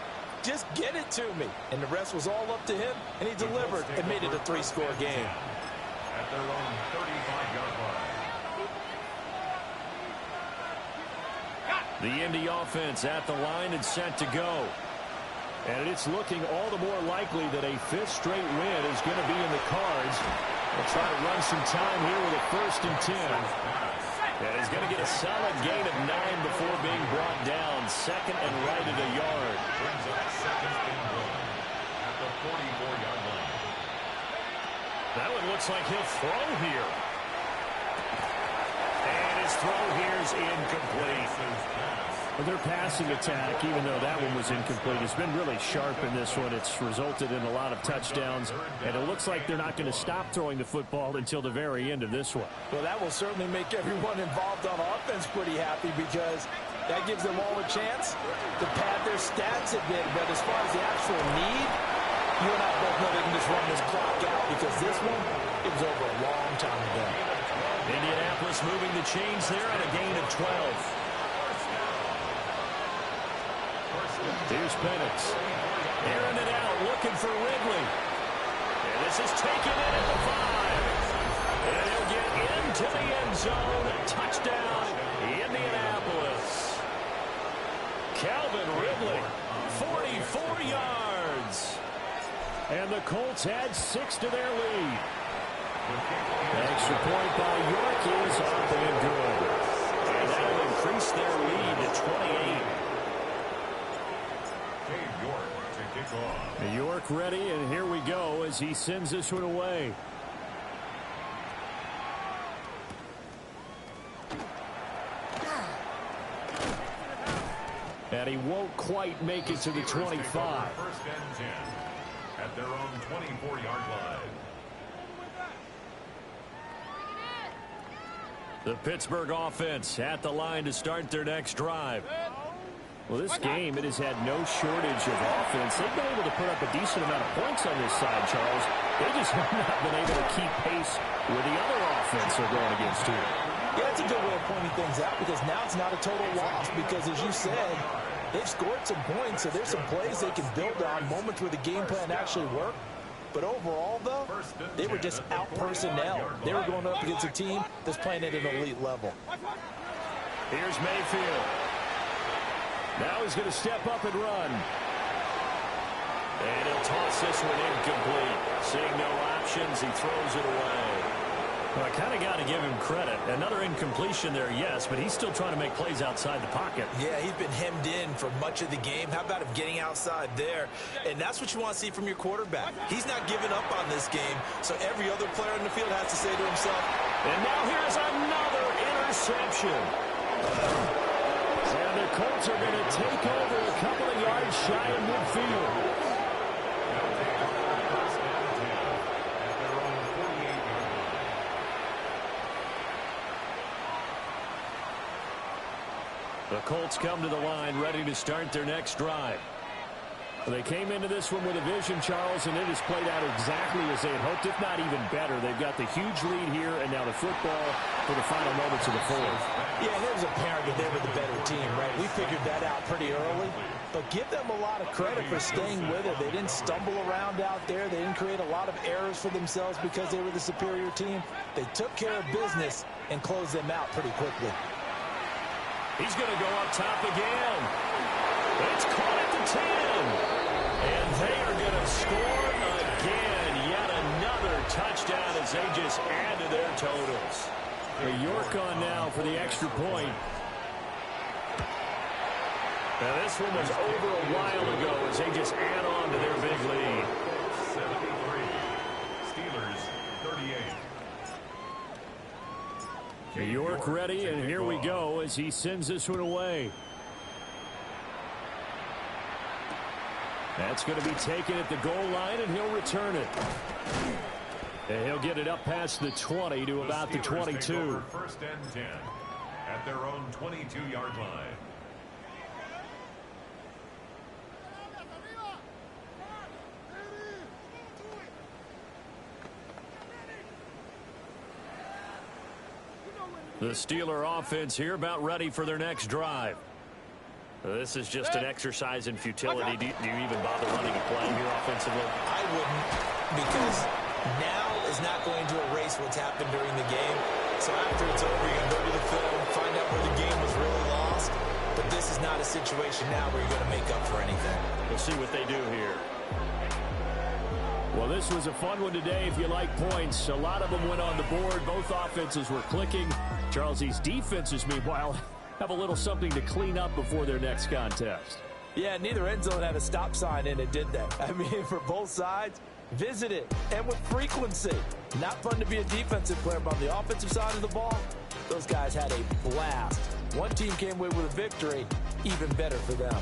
just get it to me. And the rest was all up to him, and he delivered and made it a 3-score game. At their own 35-yard line. The Indy offense at the line and set to go. And it's looking all the more likely that a 5th straight win is going to be in the cards. They'll try to run some time here with a 1st and 10. And he's going to get a solid gain of 9 before being brought down. 2nd and right at a yard. Brings up 2nd and 1 at the 44-yard line. That one looks like he'll throw here. And his throw here is incomplete. Their passing attack, even though that one was incomplete, has been really sharp in this one. It's resulted in a lot of touchdowns, and it looks like they're not going to stop throwing the football until the very end of this one. Well, that will certainly make everyone involved on offense pretty happy, because that gives them all a chance to pad their stats a bit. But as far as the actual need, you and I both know they can just run this clock out, because this one, it was over a long time ago. Indianapolis moving the chains there at a gain of 12. Here's Penix. Airing it out, looking for Ridley. And this is taken in at the 5. And he'll get into the end zone. Touchdown, Indianapolis. Calvin Ridley, 44 yards. And the Colts add 6 to their lead. Extra point by York is up and good. And that'll increase their lead to 28. York ready, and here we go as he sends this one away. And he won't quite make it to the 25. 1st and 10 at their own 24-yard line. The Pittsburgh offense at the line to start their next drive. Well, this game, it has had no shortage of offense. They've been able to put up a decent amount of points on this side, Charles. They just have not been able to keep pace with the other offense they're going against here. Yeah, that's a good way of pointing things out because now it's not a total loss because, as you said, they've scored some points, so there's some plays they can build on, moments where the game plan actually worked. But overall, though, they were just out-personnel. They were going up against a team that's playing at an elite level. Here's Mayfield. Now he's going to step up and run. And he'll toss this one incomplete. Seeing no options, he throws it away. Well, I kind of got to give him credit. Another incompletion there, yes, but he's still trying to make plays outside the pocket. Yeah, he's been hemmed in for much of the game. How about him getting outside there? And that's what you want to see from your quarterback. He's not giving up on this game, so every other player in the field has to say to himself, and now here's another interception. And the Colts are going to take over a couple of yards shy of midfield. The Colts come to the line ready to start their next drive. They came into this one with a vision, Charles, and it has played out exactly as they had hoped, if not even better. They've got the huge lead here, and now the football for the final moments of the fourth. Yeah, and it was apparent that they were the better team, right? We figured that out pretty early. But give them a lot of credit for staying with it. They didn't stumble around out there. They didn't create a lot of errors for themselves because they were the superior team. They took care of business and closed them out pretty quickly. He's going to go up top again. It's caught at the 10. And they are going to score again. Yet another touchdown as they just add to their totals. York on now for the extra point. Now this one was over a while ago as they just add on to their big lead. 73. Steelers 38. York ready, and here we go as he sends this one away. That's going to be taken at the goal line, and he'll return it. And he'll get it up past the 20 to about the 22. First and 10 at their own 22-yard line. The Steeler offense here about ready for their next drive. This is just an exercise in futility. Do you even bother running a play here offensively? I wouldn't, because now is not going to erase what's happened during the game. So after it's over, you're going to go to the film, find out where the game was really lost. But this is not a situation now where you're going to make up for anything. We'll see what they do here. Well, this was a fun one today if you like points. A lot of them went on the board. Both offenses were clicking. Charles, these defenses, meanwhile, have a little something to clean up before their next contest. Yeah, neither end zone had a stop sign in it, did they? I mean, for both sides, visit it, and with frequency. Not fun to be a defensive player, but on the offensive side of the ball, those guys had a blast. One team came away with a victory, even better for them.